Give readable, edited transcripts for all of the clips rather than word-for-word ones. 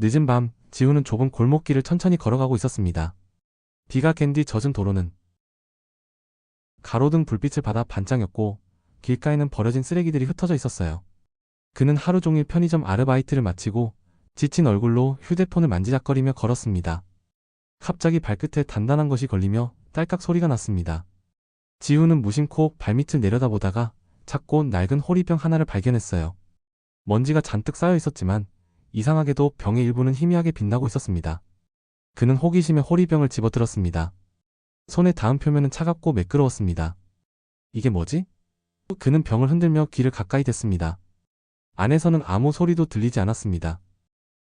늦은 밤, 지우는 좁은 골목길을 천천히 걸어가고 있었습니다. 비가 갠 뒤 젖은 도로는 가로등 불빛을 받아 반짝였고 길가에는 버려진 쓰레기들이 흩어져 있었어요. 그는 하루 종일 편의점 아르바이트를 마치고 지친 얼굴로 휴대폰을 만지작거리며 걸었습니다. 갑자기 발끝에 단단한 것이 걸리며 딸깍 소리가 났습니다. 지우는 무심코 발밑을 내려다보다가 작고 낡은 호리병 하나를 발견했어요. 먼지가 잔뜩 쌓여 있었지만 이상하게도 병의 일부는 희미하게 빛나고 있었습니다. 그는 호기심에 호리병을 집어들었습니다. 손에 닿은 표면은 차갑고 매끄러웠습니다. 이게 뭐지? 그는 병을 흔들며 귀를 가까이 댔습니다. 안에서는 아무 소리도 들리지 않았습니다.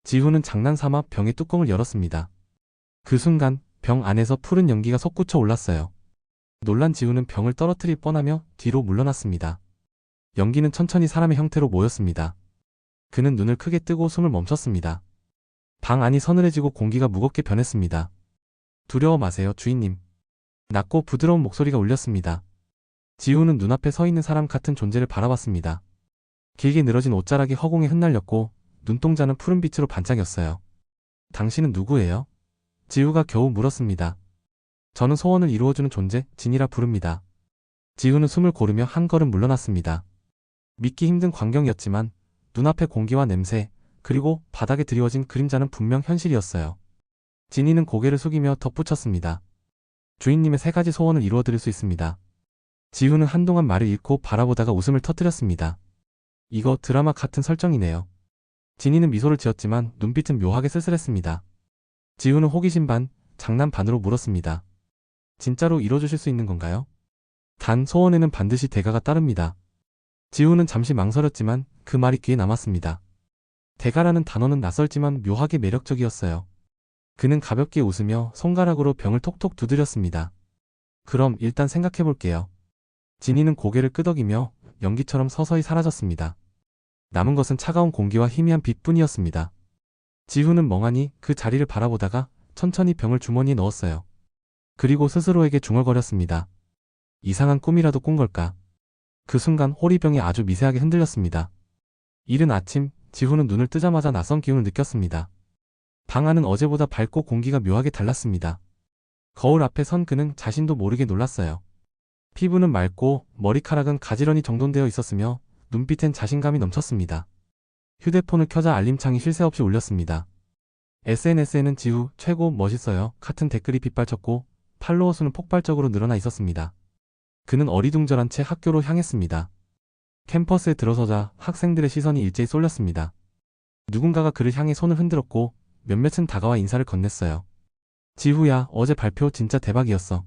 지후는 장난삼아 병의 뚜껑을 열었습니다. 그 순간 병 안에서 푸른 연기가 솟구쳐 올랐어요. 놀란 지후는 병을 떨어뜨릴 뻔하며 뒤로 물러났습니다. 연기는 천천히 사람의 형태로 모였습니다. 그는 눈을 크게 뜨고 숨을 멈췄습니다. 방 안이 서늘해지고 공기가 무겁게 변했습니다. 두려워 마세요, 주인님. 낮고 부드러운 목소리가 울렸습니다. 지우는 눈앞에 서 있는 사람 같은 존재를 바라봤습니다. 길게 늘어진 옷자락이 허공에 흩날렸고 눈동자는 푸른 빛으로 반짝였어요. 당신은 누구예요? 지우가 겨우 물었습니다. 저는 소원을 이루어주는 존재, 진이라 부릅니다. 지우는 숨을 고르며 한 걸음 물러났습니다. 믿기 힘든 광경이었지만 눈앞의 공기와 냄새, 그리고 바닥에 드리워진 그림자는 분명 현실이었어요. 진이는 고개를 숙이며 덧붙였습니다. 주인님의 3가지 소원을 이루어드릴 수 있습니다. 지우는 한동안 말을 잃고 바라보다가 웃음을 터뜨렸습니다. 이거 드라마 같은 설정이네요. 진이는 미소를 지었지만 눈빛은 묘하게 쓸쓸했습니다. 지우는 호기심 반, 장난 반으로 물었습니다. 진짜로 이뤄주실 수 있는 건가요? 단 소원에는 반드시 대가가 따릅니다. 지우는 잠시 망설였지만 그 말이 귀에 남았습니다. 대가라는 단어는 낯설지만 묘하게 매력적이었어요. 그는 가볍게 웃으며 손가락으로 병을 톡톡 두드렸습니다. 그럼 일단 생각해볼게요. 진이는 고개를 끄덕이며 연기처럼 서서히 사라졌습니다. 남은 것은 차가운 공기와 희미한 빛뿐이었습니다. 지후는 멍하니 그 자리를 바라보다가 천천히 병을 주머니에 넣었어요. 그리고 스스로에게 중얼거렸습니다. 이상한 꿈이라도 꾼 걸까? 그 순간 호리병이 아주 미세하게 흔들렸습니다. 이른 아침, 지후는 눈을 뜨자마자 낯선 기운을 느꼈습니다. 방 안은 어제보다 밝고 공기가 묘하게 달랐습니다. 거울 앞에 선 그는 자신도 모르게 놀랐어요. 피부는 맑고 머리카락은 가지런히 정돈되어 있었으며 눈빛엔 자신감이 넘쳤습니다. 휴대폰을 켜자 알림창이 쉴 새 없이 울렸습니다. SNS에는 지후 최고 멋있어요 같은 댓글이 빗발쳤고 팔로워 수는 폭발적으로 늘어나 있었습니다. 그는 어리둥절한 채 학교로 향했습니다. 캠퍼스에 들어서자 학생들의 시선이 일제히 쏠렸습니다. 누군가가 그를 향해 손을 흔들었고 몇몇은 다가와 인사를 건넸어요. 지후야, 어제 발표 진짜 대박이었어.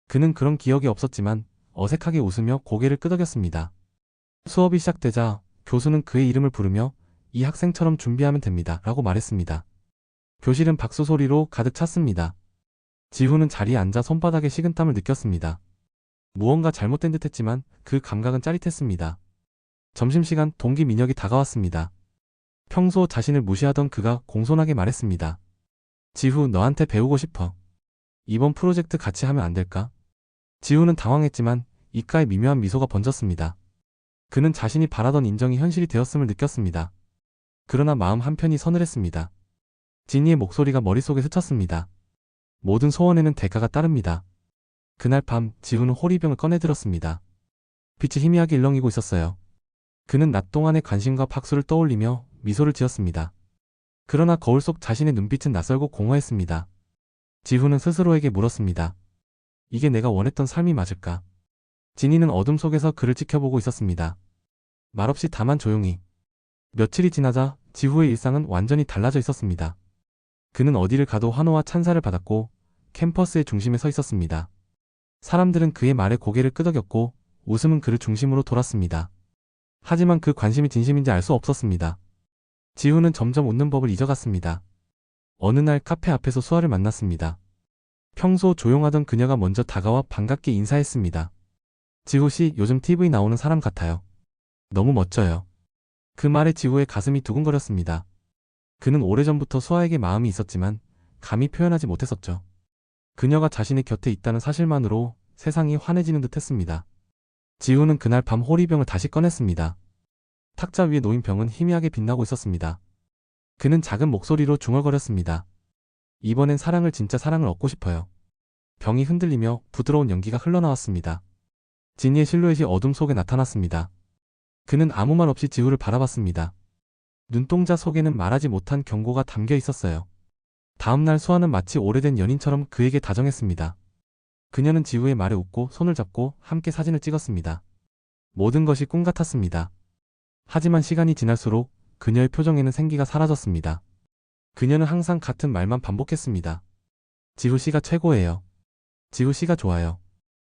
그는 그런 기억이 없었지만 어색하게 웃으며 고개를 끄덕였습니다. 수업이 시작되자 교수는 그의 이름을 부르며 이 학생처럼 준비하면 됩니다 라고 말했습니다. 교실은 박수 소리로 가득 찼습니다. 지후는 자리에 앉아 손바닥에 식은땀을 느꼈습니다. 무언가 잘못된 듯 했지만 그 감각은 짜릿했습니다. 점심시간 동기 민혁이 다가왔습니다. 평소 자신을 무시하던 그가 공손하게 말했습니다. 지후, 너한테 배우고 싶어. 이번 프로젝트 같이 하면 안 될까? 지후는 당황했지만 입가에 미묘한 미소가 번졌습니다. 그는 자신이 바라던 인정이 현실이 되었음을 느꼈습니다. 그러나 마음 한편이 서늘했습니다. 진이의 목소리가 머릿속에 스쳤습니다. 모든 소원에는 대가가 따릅니다. 그날 밤 지후는 호리병을 꺼내들었습니다. 빛이 희미하게 일렁이고 있었어요. 그는 낮 동안의 관심과 박수를 떠올리며 미소를 지었습니다. 그러나 거울 속 자신의 눈빛은 낯설고 공허했습니다. 지후는 스스로에게 물었습니다. 이게 내가 원했던 삶이 맞을까? 진이는 어둠 속에서 그를 지켜보고 있었습니다. 말없이 다만 조용히. 며칠이 지나자 지후의 일상은 완전히 달라져 있었습니다. 그는 어디를 가도 환호와 찬사를 받았고 캠퍼스의 중심에 서 있었습니다. 사람들은 그의 말에 고개를 끄덕였고 웃음은 그를 중심으로 돌았습니다. 하지만 그 관심이 진심인지 알 수 없었습니다. 지후는 점점 웃는 법을 잊어갔습니다. 어느 날 카페 앞에서 수아를 만났습니다. 평소 조용하던 그녀가 먼저 다가와 반갑게 인사했습니다. 지후씨, 요즘 TV 나오는 사람 같아요. 너무 멋져요. 그 말에 지후의 가슴이 두근거렸습니다. 그는 오래전부터 수아에게 마음이 있었지만 감히 표현하지 못했었죠. 그녀가 자신의 곁에 있다는 사실만으로 세상이 환해지는 듯 했습니다. 지후는 그날 밤 호리병을 다시 꺼냈습니다. 탁자 위에 놓인 병은 희미하게 빛나고 있었습니다. 그는 작은 목소리로 중얼거렸습니다. 이번엔 진짜 사랑을 얻고 싶어요. 병이 흔들리며 부드러운 연기가 흘러나왔습니다. 지니의 실루엣이 어둠 속에 나타났습니다. 그는 아무 말 없이 지우를 바라봤습니다. 눈동자 속에는 말하지 못한 경고가 담겨 있었어요. 다음날 수아는 마치 오래된 연인처럼 그에게 다정했습니다. 그녀는 지우의 말에 웃고 손을 잡고 함께 사진을 찍었습니다. 모든 것이 꿈 같았습니다. 하지만 시간이 지날수록 그녀의 표정에는 생기가 사라졌습니다. 그녀는 항상 같은 말만 반복했습니다. 지우 씨가 최고예요. 지우 씨가 좋아요.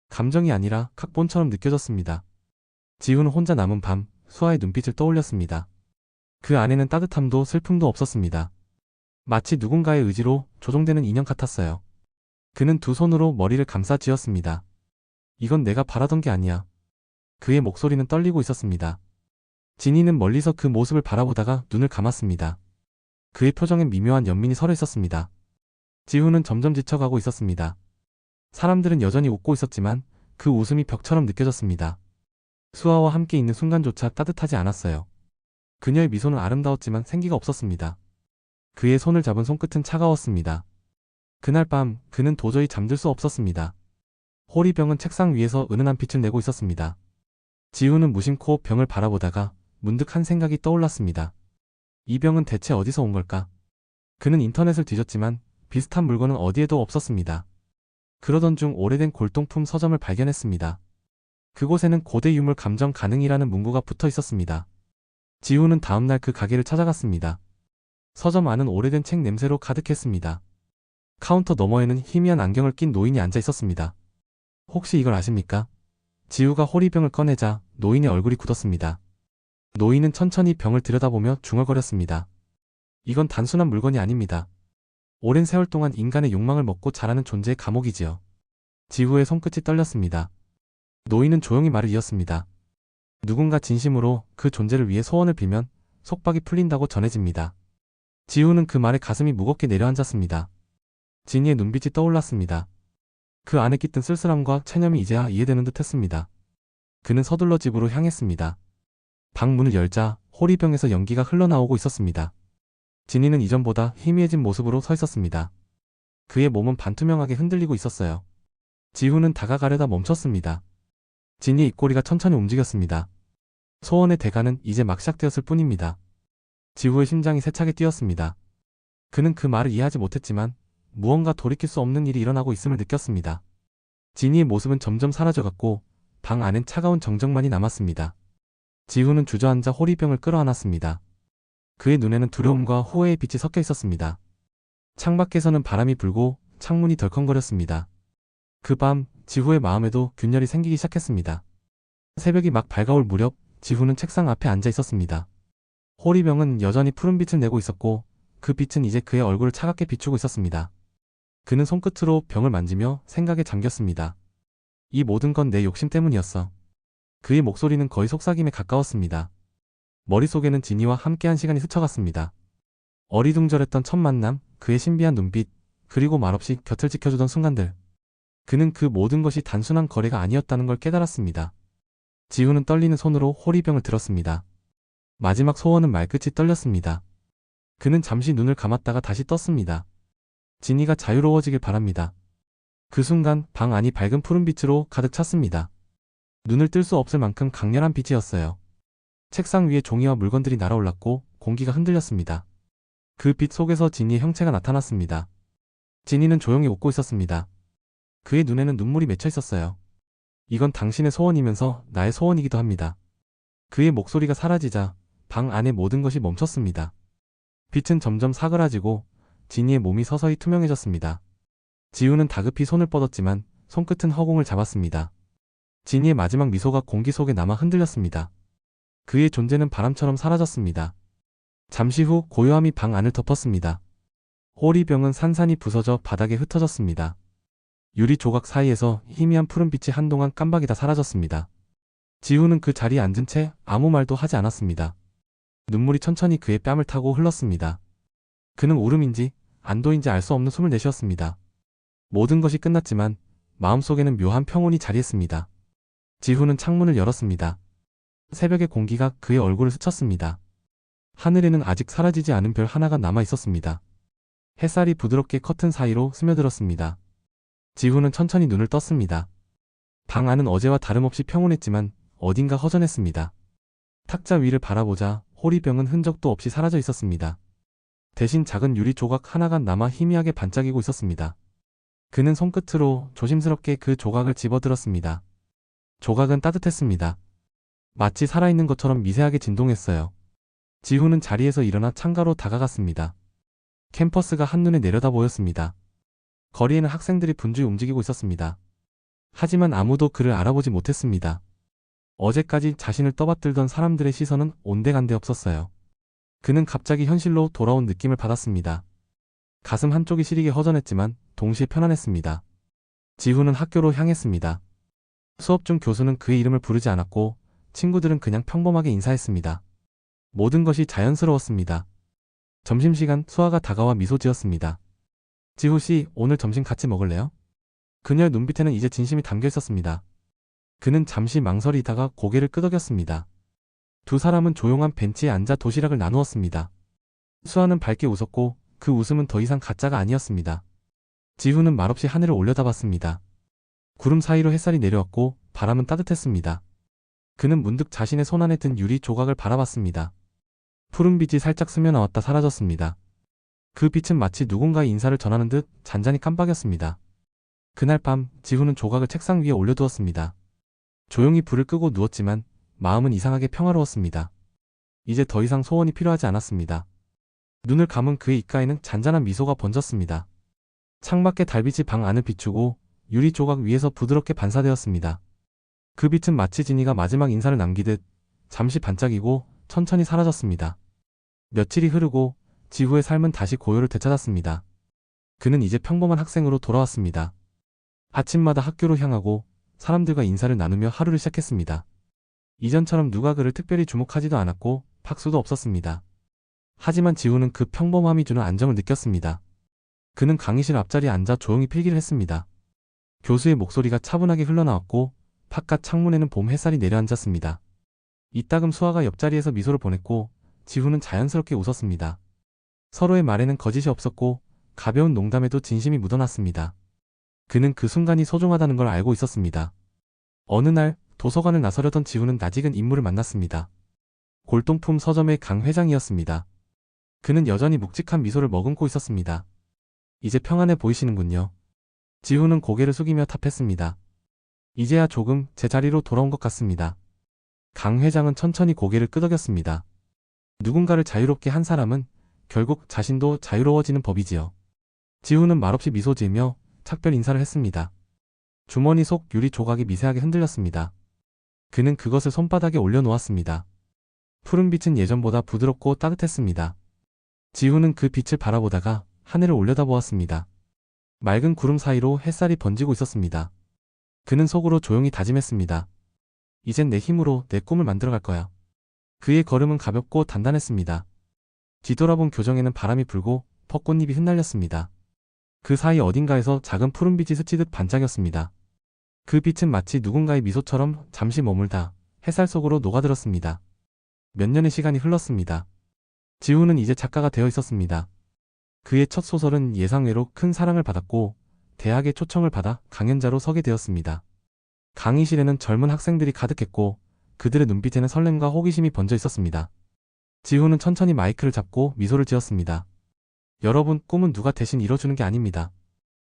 감정이 아니라 각본처럼 느껴졌습니다. 지우는 혼자 남은 밤 수아의 눈빛을 떠올렸습니다. 그 안에는 따뜻함도 슬픔도 없었습니다. 마치 누군가의 의지로 조종되는 인형 같았어요. 그는 두 손으로 머리를 감싸 쥐었습니다. 이건 내가 바라던 게 아니야. 그의 목소리는 떨리고 있었습니다. 지니는 멀리서 그 모습을 바라보다가 눈을 감았습니다. 그의 표정엔 미묘한 연민이 서려 있었습니다. 지우는 점점 지쳐가고 있었습니다. 사람들은 여전히 웃고 있었지만 그 웃음이 벽처럼 느껴졌습니다. 수아와 함께 있는 순간조차 따뜻하지 않았어요. 그녀의 미소는 아름다웠지만 생기가 없었습니다. 그의 손을 잡은 손끝은 차가웠습니다. 그날 밤 그는 도저히 잠들 수 없었습니다. 호리병은 책상 위에서 은은한 빛을 내고 있었습니다. 지우는 무심코 병을 바라보다가 문득 한 생각이 떠올랐습니다. 이 병은 대체 어디서 온 걸까? 그는 인터넷을 뒤졌지만 비슷한 물건은 어디에도 없었습니다. 그러던 중 오래된 골동품 서점을 발견했습니다. 그곳에는 고대 유물 감정 가능이라는 문구가 붙어 있었습니다. 지우는 다음날 그 가게를 찾아갔습니다. 서점 안은 오래된 책 냄새로 가득했습니다. 카운터 너머에는 희미한 안경을 낀 노인이 앉아 있었습니다. 혹시 이걸 아십니까? 지우가 호리병을 꺼내자 노인의 얼굴이 굳었습니다. 노인은 천천히 병을 들여다보며 중얼거렸습니다. 이건 단순한 물건이 아닙니다. 오랜 세월 동안 인간의 욕망을 먹고 자라는 존재의 감옥이지요. 지우의 손끝이 떨렸습니다. 노인은 조용히 말을 이었습니다. 누군가 진심으로 그 존재를 위해 소원을 빌면 속박이 풀린다고 전해집니다. 지우는 그 말에 가슴이 무겁게 내려앉았습니다. 지니의 눈빛이 떠올랐습니다. 그 안에 깃든 쓸쓸함과 체념이 이제야 이해되는 듯 했습니다. 그는 서둘러 집으로 향했습니다. 방 문을 열자 호리병에서 연기가 흘러나오고 있었습니다. 지니는 이전보다 희미해진 모습으로 서 있었습니다. 그의 몸은 반투명하게 흔들리고 있었어요. 지우는 다가가려다 멈췄습니다. 지니의 입꼬리가 천천히 움직였습니다. 소원의 대가는 이제 막 시작되었을 뿐입니다. 지우의 심장이 세차게 뛰었습니다. 그는 그 말을 이해하지 못했지만 무언가 돌이킬 수 없는 일이 일어나고 있음을 느꼈습니다. 지니의 모습은 점점 사라져갔고 방 안엔 차가운 정적만이 남았습니다. 지우는 주저앉아 호리병을 끌어안았습니다. 그의 눈에는 두려움과 후회의 빛이 섞여 있었습니다. 창밖에서는 바람이 불고 창문이 덜컹거렸습니다. 그 밤 지후의 마음에도 균열이 생기기 시작했습니다. 새벽이 막 밝아올 무렵 지후는 책상 앞에 앉아 있었습니다. 호리병은 여전히 푸른 빛을 내고 있었고 그 빛은 이제 그의 얼굴을 차갑게 비추고 있었습니다. 그는 손끝으로 병을 만지며 생각에 잠겼습니다. 이 모든 건 내 욕심 때문이었어. 그의 목소리는 거의 속삭임에 가까웠습니다. 머릿속에는 지니와 함께한 시간이 스쳐갔습니다. 어리둥절했던 첫 만남, 그의 신비한 눈빛, 그리고 말없이 곁을 지켜주던 순간들. 그는 그 모든 것이 단순한 거래가 아니었다는 걸 깨달았습니다. 지우는 떨리는 손으로 호리병을 들었습니다. 마지막 소원은 말끝이 떨렸습니다. 그는 잠시 눈을 감았다가 다시 떴습니다. 지니가 자유로워지길 바랍니다. 그 순간 방 안이 밝은 푸른빛으로 가득 찼습니다. 눈을 뜰 수 없을 만큼 강렬한 빛이었어요. 책상 위에 종이와 물건들이 날아올랐고 공기가 흔들렸습니다. 그 빛 속에서 지니의 형체가 나타났습니다. 지니는 조용히 웃고 있었습니다. 그의 눈에는 눈물이 맺혀 있었어요. 이건 당신의 소원이면서 나의 소원이기도 합니다. 그의 목소리가 사라지자 방 안의 모든 것이 멈췄습니다. 빛은 점점 사그라지고 지니의 몸이 서서히 투명해졌습니다. 지우는 다급히 손을 뻗었지만 손끝은 허공을 잡았습니다. 지니의 마지막 미소가 공기 속에 남아 흔들렸습니다. 그의 존재는 바람처럼 사라졌습니다. 잠시 후 고요함이 방 안을 덮었습니다. 호리병은 산산이 부서져 바닥에 흩어졌습니다. 유리 조각 사이에서 희미한 푸른빛이 한동안 깜박이다 사라졌습니다. 지우는 그 자리에 앉은 채 아무 말도 하지 않았습니다. 눈물이 천천히 그의 뺨을 타고 흘렀습니다. 그는 울음인지 안도인지 알 수 없는 숨을 내쉬었습니다. 모든 것이 끝났지만 마음속에는 묘한 평온이 자리했습니다. 지후는 창문을 열었습니다. 새벽의 공기가 그의 얼굴을 스쳤습니다. 하늘에는 아직 사라지지 않은 별 하나가 남아 있었습니다. 햇살이 부드럽게 커튼 사이로 스며들었습니다. 지훈은 천천히 눈을 떴습니다. 방 안은 어제와 다름없이 평온했지만 어딘가 허전했습니다. 탁자 위를 바라보자 호리병은 흔적도 없이 사라져 있었습니다. 대신 작은 유리 조각 하나가 남아 희미하게 반짝이고 있었습니다. 그는 손끝으로 조심스럽게 그 조각을 집어들었습니다. 조각은 따뜻했습니다. 마치 살아있는 것처럼 미세하게 진동했어요. 지훈은 자리에서 일어나 창가로 다가갔습니다. 캠퍼스가 한눈에 내려다 보였습니다. 거리에는 학생들이 분주히 움직이고 있었습니다. 하지만 아무도 그를 알아보지 못했습니다. 어제까지 자신을 떠받들던 사람들의 시선은 온데간데 없었어요. 그는 갑자기 현실로 돌아온 느낌을 받았습니다. 가슴 한쪽이 시리게 허전했지만 동시에 편안했습니다. 지훈은 학교로 향했습니다. 수업 중 교수는 그의 이름을 부르지 않았고 친구들은 그냥 평범하게 인사했습니다. 모든 것이 자연스러웠습니다. 점심시간 수아가 다가와 미소 지었습니다. 지훈씨, 오늘 점심 같이 먹을래요? 그녀의 눈빛에는 이제 진심이 담겨 있었습니다. 그는 잠시 망설이다가 고개를 끄덕였습니다. 두 사람은 조용한 벤치에 앉아 도시락을 나누었습니다. 수아는 밝게 웃었고 그 웃음은 더 이상 가짜가 아니었습니다. 지훈은 말없이 하늘을 올려다봤습니다. 구름 사이로 햇살이 내려왔고 바람은 따뜻했습니다. 그는 문득 자신의 손안에 든 유리 조각을 바라봤습니다. 푸른빛이 살짝 스며나왔다 사라졌습니다. 그 빛은 마치 누군가의 인사를 전하는 듯 잔잔히 깜빡였습니다. 그날 밤 지훈은 조각을 책상 위에 올려두었습니다. 조용히 불을 끄고 누웠지만 마음은 이상하게 평화로웠습니다. 이제 더 이상 소원이 필요하지 않았습니다. 눈을 감은 그의 입가에는 잔잔한 미소가 번졌습니다. 창밖의 달빛이 방 안을 비추고 유리 조각 위에서 부드럽게 반사되었습니다. 그 빛은 마치 지니가 마지막 인사를 남기듯 잠시 반짝이고 천천히 사라졌습니다. 며칠이 흐르고 지후의 삶은 다시 고요를 되찾았습니다. 그는 이제 평범한 학생으로 돌아왔습니다. 아침마다 학교로 향하고 사람들과 인사를 나누며 하루를 시작했습니다. 이전처럼 누가 그를 특별히 주목하지도 않았고 박수도 없었습니다. 하지만 지훈은 그 평범함이 주는 안정을 느꼈습니다. 그는 강의실 앞자리에 앉아 조용히 필기를 했습니다. 교수의 목소리가 차분하게 흘러나왔고 바깥 창문에는 봄 햇살이 내려앉았습니다. 이따금 수아가 옆자리에서 미소를 보냈고 지훈은 자연스럽게 웃었습니다. 서로의 말에는 거짓이 없었고 가벼운 농담에도 진심이 묻어났습니다. 그는 그 순간이 소중하다는 걸 알고 있었습니다. 어느 날 도서관을 나서려던 지훈은 낯익은 인물을 만났습니다. 골동품 서점의 강 회장이었습니다. 그는 여전히 묵직한 미소를 머금고 있었습니다. 이제 평안해 보이시는군요. 지훈은 고개를 숙이며 답했습니다. 이제야 조금 제 자리로 돌아온 것 같습니다. 강 회장은 천천히 고개를 끄덕였습니다. 누군가를 자유롭게 한 사람은 결국 자신도 자유로워지는 법이지요. 지훈은 말없이 미소 지으며 작별 인사를 했습니다. 주머니 속 유리 조각이 미세하게 흔들렸습니다. 그는 그것을 손바닥에 올려놓았습니다. 푸른 빛은 예전보다 부드럽고 따뜻했습니다. 지훈은 그 빛을 바라보다가 하늘을 올려다보았습니다. 맑은 구름 사이로 햇살이 번지고 있었습니다. 그는 속으로 조용히 다짐했습니다. 이젠 내 힘으로 내 꿈을 만들어갈 거야. 그의 걸음은 가볍고 단단했습니다. 뒤돌아본 교정에는 바람이 불고 벚꽃잎이 흩날렸습니다. 그 사이 어딘가에서 작은 푸른빛이 스치듯 반짝였습니다. 그 빛은 마치 누군가의 미소처럼 잠시 머물다 햇살 속으로 녹아들었습니다. 몇 년의 시간이 흘렀습니다. 지훈은 이제 작가가 되어 있었습니다. 그의 첫 소설은 예상외로 큰 사랑을 받았고 대학의 초청을 받아 강연자로 서게 되었습니다. 강의실에는 젊은 학생들이 가득했고 그들의 눈빛에는 설렘과 호기심이 번져 있었습니다. 지훈은 천천히 마이크를 잡고 미소를 지었습니다. 여러분, 꿈은 누가 대신 이뤄주는 게 아닙니다.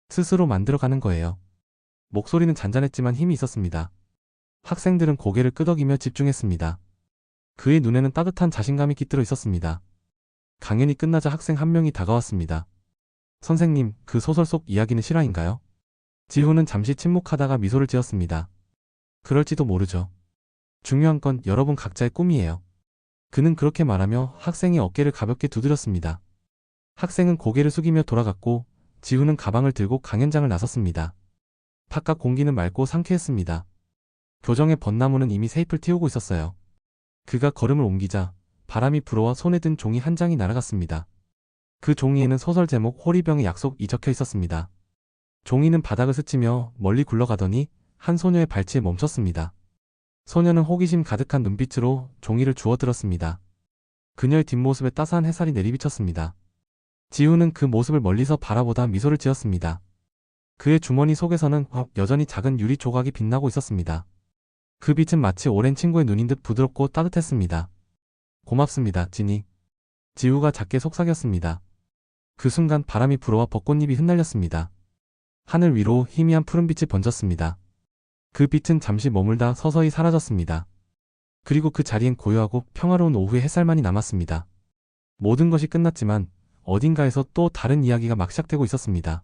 스스로 만들어가는 거예요. 목소리는 잔잔했지만 힘이 있었습니다. 학생들은 고개를 끄덕이며 집중했습니다. 그의 눈에는 따뜻한 자신감이 깃들어 있었습니다. 강연이 끝나자 학생 한 명이 다가왔습니다. 선생님, 그 소설 속 이야기는 실화인가요? 지훈은 잠시 침묵하다가 미소를 지었습니다. 그럴지도 모르죠. 중요한 건 여러분 각자의 꿈이에요. 그는 그렇게 말하며 학생의 어깨를 가볍게 두드렸습니다. 학생은 고개를 숙이며 돌아갔고 지훈은 가방을 들고 강연장을 나섰습니다. 바깥 공기는 맑고 상쾌했습니다. 교정의 벚나무는 이미 새잎을 틔우고 있었어요. 그가 걸음을 옮기자 바람이 불어와 손에 든 종이 한 장이 날아갔습니다. 그 종이에는 소설 제목 호리병의 약속이 적혀 있었습니다. 종이는 바닥을 스치며 멀리 굴러가더니 한 소녀의 발치에 멈췄습니다. 소녀는 호기심 가득한 눈빛으로 종이를 주워들었습니다. 그녀의 뒷모습에 따스한 햇살이 내리비쳤습니다. 지우는 그 모습을 멀리서 바라보다 미소를 지었습니다. 그의 주머니 속에서는 여전히 작은 유리 조각이 빛나고 있었습니다. 그 빛은 마치 오랜 친구의 눈인 듯 부드럽고 따뜻했습니다. 고맙습니다, 지니. 지우가 작게 속삭였습니다. 그 순간 바람이 불어와 벚꽃잎이 흩날렸습니다. 하늘 위로 희미한 푸른빛이 번졌습니다. 그 빛은 잠시 머물다 서서히 사라졌습니다. 그리고 그 자리엔 고요하고 평화로운 오후의 햇살만이 남았습니다. 모든 것이 끝났지만 어딘가에서 또 다른 이야기가 막 시작되고 있었습니다.